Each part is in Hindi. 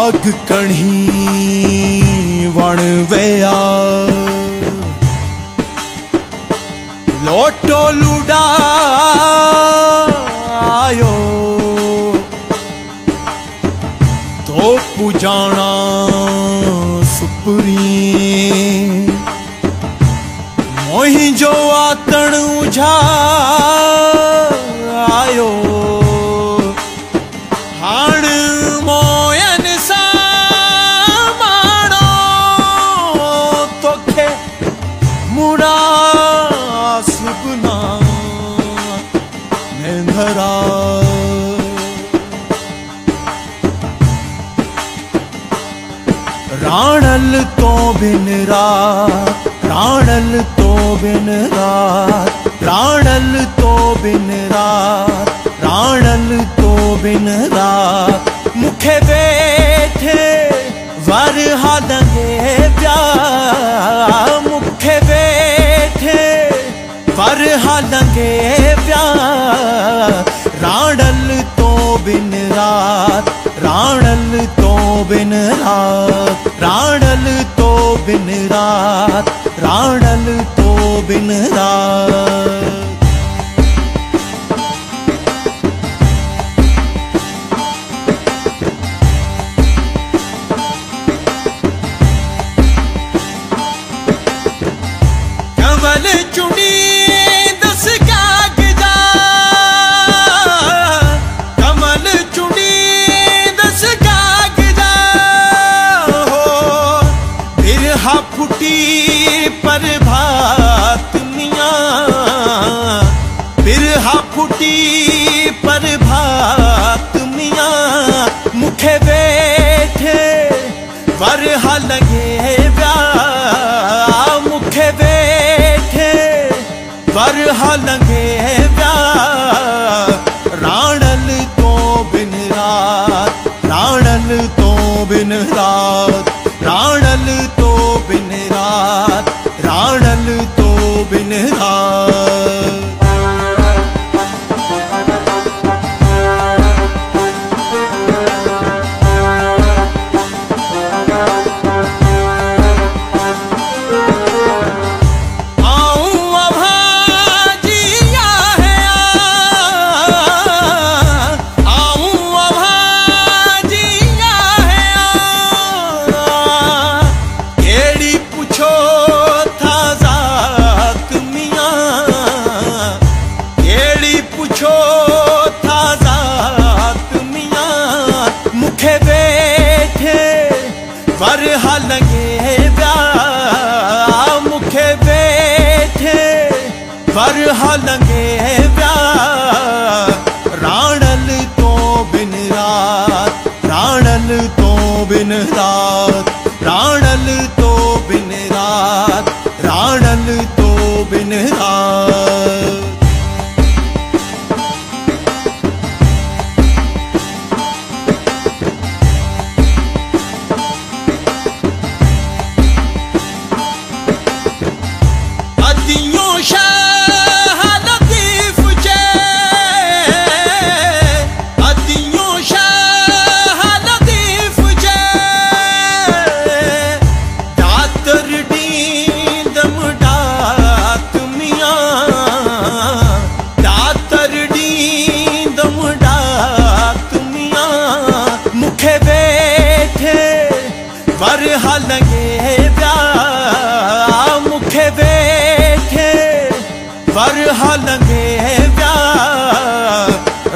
बाग कणी वण वया लोटो लुडायो तो पुजाना सुपरी मोही जो आतण उझायो हाण मोयन सामाणो तोखे मुड़ा सुपना मेंधरा राणल तो बिन रात राणल तो बिन रात राणल तो बिन रात राणल तो बिन रात मुखे बैठे वर हालंगे प्यार मुखे बैठे वर हालंगे प्यार राणल तो बिन रात राणल तो बिन रात राणल तो बिन रात राणल तो बिन रात कमल चुड़ी दस काग जा कमल चुड़ी दस काग जा हो बिरहा फुटी पर भात मियाँ बिरहा फुटी पर भात मियाँ मुखे बैठे वरहा लगे ब्याह मुखे बैठे वरहा लगे ब्याह राणल तो बिन रात राणल तो बिन रात राणल तो बिन रात राणल तो बिन रात वरहा लगे ब्याह मुखे बैठे वरहा लगे ब्याह राणल तो बिन रात राणल तो बिन रात राणल तो बिन रात राणल तो बिन रात वरहा लगे ब्याह मुखे बैठे वरहा लगे ब्याह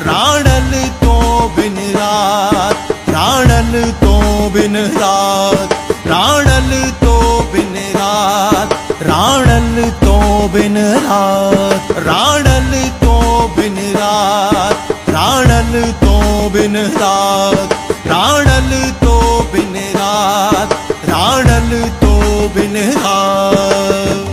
राणल तो बिन रात राणल तो बिन रात राणल तो बिन रात राणल तो बिन रात राणल तो बिन रात राणल तो बिन रात राणल तो बिन रात राणल तो बिन रात।